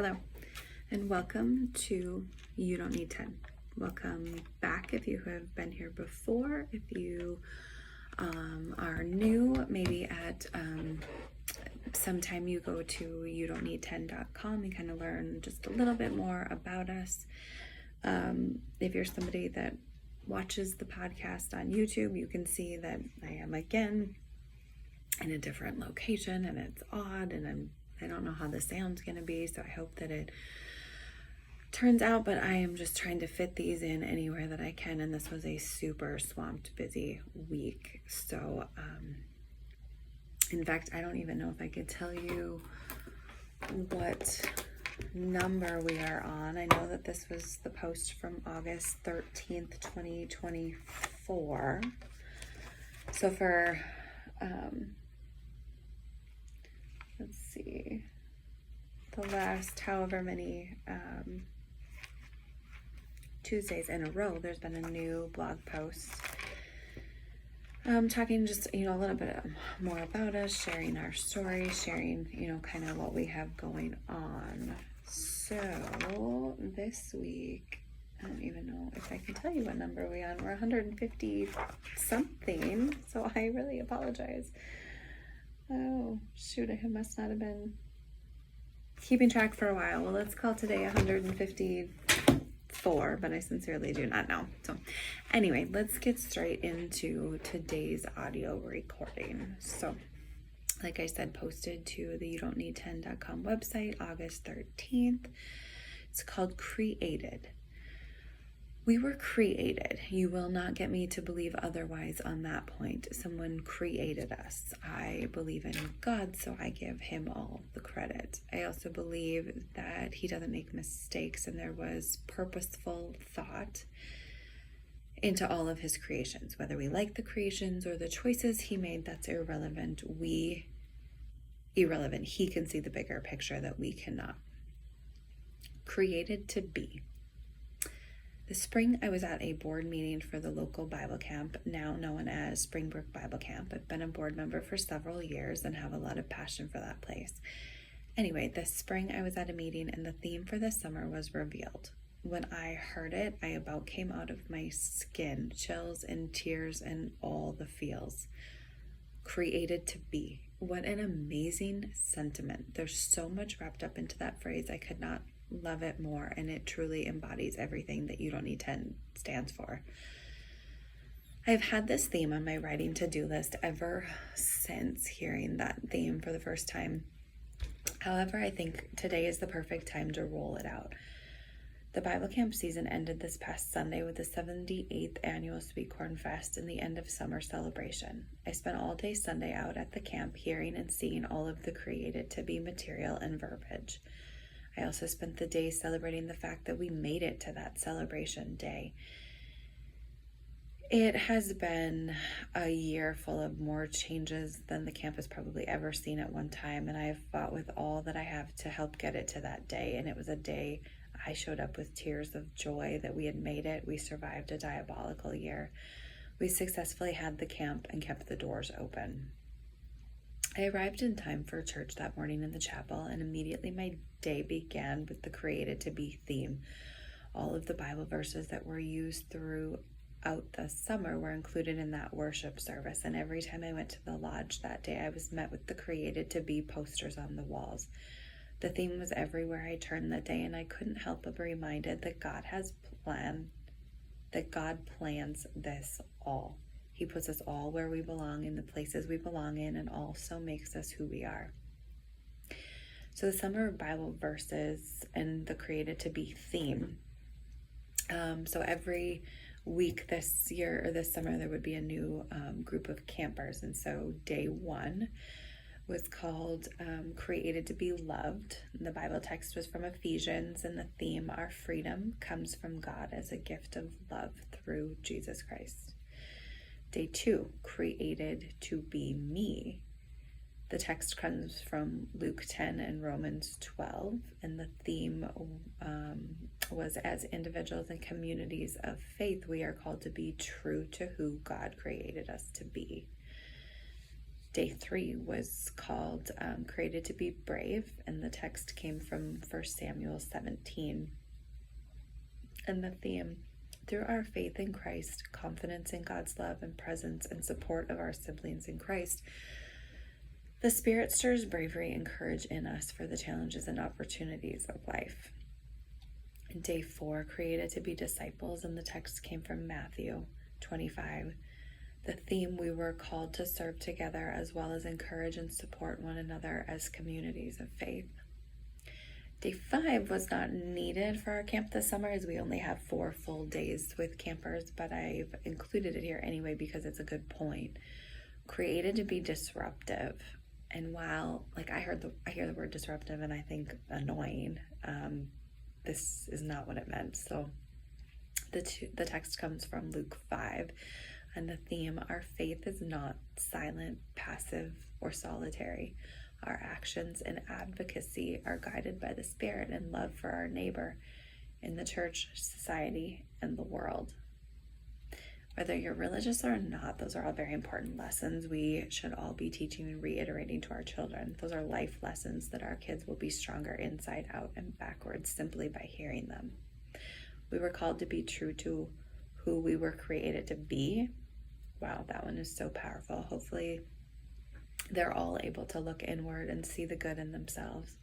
Hello, and welcome to You Don't Need 10. Welcome back if you have been here before. If you are new, maybe at sometime you go to youdon'tneed10.com and kind of learn just a little bit more about us. If you're somebody that watches the podcast on YouTube, you can see that I am again in a different location, and it's odd, and I don't know how the sound's going to be, so I hope that it turns out, but I am just trying to fit these in anywhere that I can, and this was a super swamped, busy week. So, in fact, I don't even know if I could tell you what number we are on. I know that this was the post from August 13th, 2024. So for, let's see, the last however many Tuesdays in a row, there's been a new blog post talking just, a little bit more about us, sharing our story, sharing, kind of what we have going on. So this week, I don't even know if I can tell you what number we're on. We're 150 something, so I really apologize. Oh, shoot, I must not have been keeping track for a while. Well, let's call today 154, but I sincerely do not know. So anyway, let's get straight into today's audio recording. So like I said, posted to the youdon'tneed10.com website August 13th. It's called Created. We were created. You will not get me to believe otherwise on that point. Someone created us. I believe in God, so I give him all the credit. I also believe that he doesn't make mistakes, and there was purposeful thought into all of his creations. Whether we like the creations or the choices he made, that's irrelevant. Irrelevant. He can see the bigger picture that we cannot. Created to be. This spring, I was at a board meeting for the local Bible camp, now known as Springbrook Bible Camp. I've been a board member for several years and have a lot of passion for that place. Anyway, this spring, I was at a meeting, and the theme for this summer was revealed. When I heard it, I about came out of my skin, chills and tears and all the feels. Created to be. What an amazing sentiment. There's so much wrapped up into that phrase. I could not love it more, and it truly embodies everything that You Don't Need 10 stands for. I've had this theme on my writing to-do list ever since hearing that theme for the first time. However, I think today is the perfect time to roll it out. The Bible camp season ended this past Sunday with the 78th annual Sweet Corn Fest and the end of summer celebration. I spent all day Sunday out at the camp hearing and seeing all of the created to be material and verbiage. I also spent the day celebrating the fact that we made it to that celebration day. It has been a year full of more changes than the camp has probably ever seen at one time, and I have fought with all that I have to help get it to that day, and it was a day I showed up with tears of joy that we had made it. We survived a diabolical year. We successfully had the camp and kept the doors open. I arrived in time for church that morning in the chapel, and immediately my day began with the Created to Be theme. All of the Bible verses that were used throughout the summer were included in that worship service, and every time I went to the lodge that day, I was met with the Created to Be posters on the walls. The theme was everywhere I turned that day, and I couldn't help but be reminded that God plans this all. He puts us all where we belong, in the places we belong in, and also makes us who we are. So the summer Bible verses and the Created to Be theme. So every week this year or this summer, there would be a new group of campers. And so day one was called Created to Be Loved. The Bible text was from Ephesians, and the theme, our freedom comes from God as a gift of love through Jesus Christ. Day two, Created to Be Me. The text comes from Luke 10 and Romans 12, and the theme was, as individuals and communities of faith, we are called to be true to who God created us to be. Day 3 was called Created to be Brave, and the text came from 1 Samuel 17. And the theme, through our faith in Christ, confidence in God's love and presence and support of our siblings in Christ, the Spirit stirs bravery and courage in us for the challenges and opportunities of life. Day 4, Created to be Disciples, and the text came from Matthew 25. The theme, we were called to serve together as well as encourage and support one another as communities of faith. Day 5 was not needed for our camp this summer, as we only have 4 full days with campers, but I've included it here anyway because it's a good point. Created to be disruptive. And while I hear the word disruptive and I think annoying, this is not what it meant. So the text comes from Luke 5. And the theme, our faith is not silent, passive, or solitary. Our actions and advocacy are guided by the Spirit and love for our neighbor in the church, society, and the world. Whether you're religious or not, those are all very important lessons we should all be teaching and reiterating to our children. Those are life lessons that our kids will be stronger inside out and backwards simply by hearing them. We were called to be true to who we were created to be. Wow, that one is so powerful. Hopefully they're all able to look inward and see the good in themselves.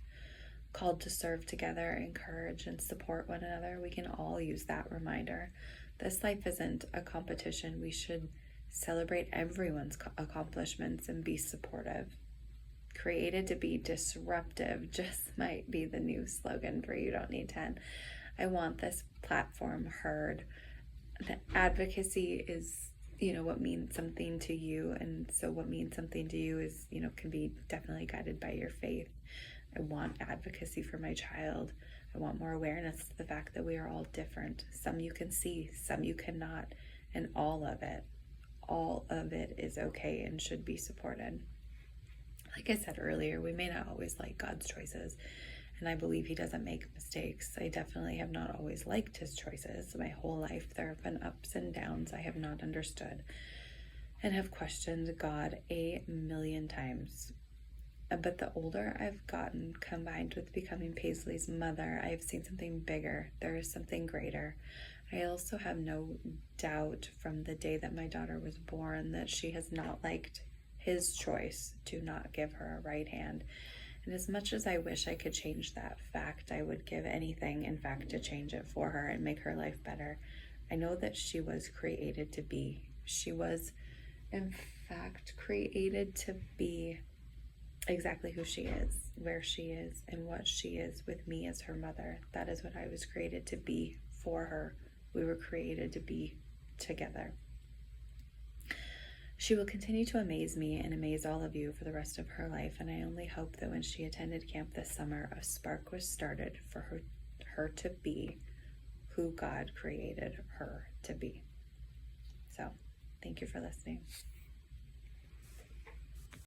Called to serve together, encourage, and support one another. We can all use that reminder. This life isn't a competition. We should celebrate everyone's accomplishments and be supportive. Created to be disruptive just might be the new slogan for You Don't Need 10. I want this platform heard. The advocacy is what means something to you, and so what means something to you is can be definitely guided by your faith. I want advocacy for my child. I want more awareness to the fact that we are all different. Some you can see, some you cannot, and all of it is okay and should be supported. Like I said earlier, we may not always like God's choices, and I believe He doesn't make mistakes. I definitely have not always liked His choices. My whole life there have been ups and downs I have not understood and have questioned God a million times. But the older I've gotten, combined with becoming Paisley's mother, I have seen something bigger. There is something greater. I also have no doubt from the day that my daughter was born that she has not liked His choice to not give her a right hand. And as much as I wish I could change that fact, I would give anything, in fact, to change it for her and make her life better. I know that she was created to be. She was, in fact, created to be exactly who she is, where she is, and what she is with me as her mother. That is what I was created to be for her. We were created to be together. She will continue to amaze me and amaze all of you for the rest of her life, and I only hope that when she attended camp this summer, a spark was started for her to be who God created her to be. So, thank you for listening.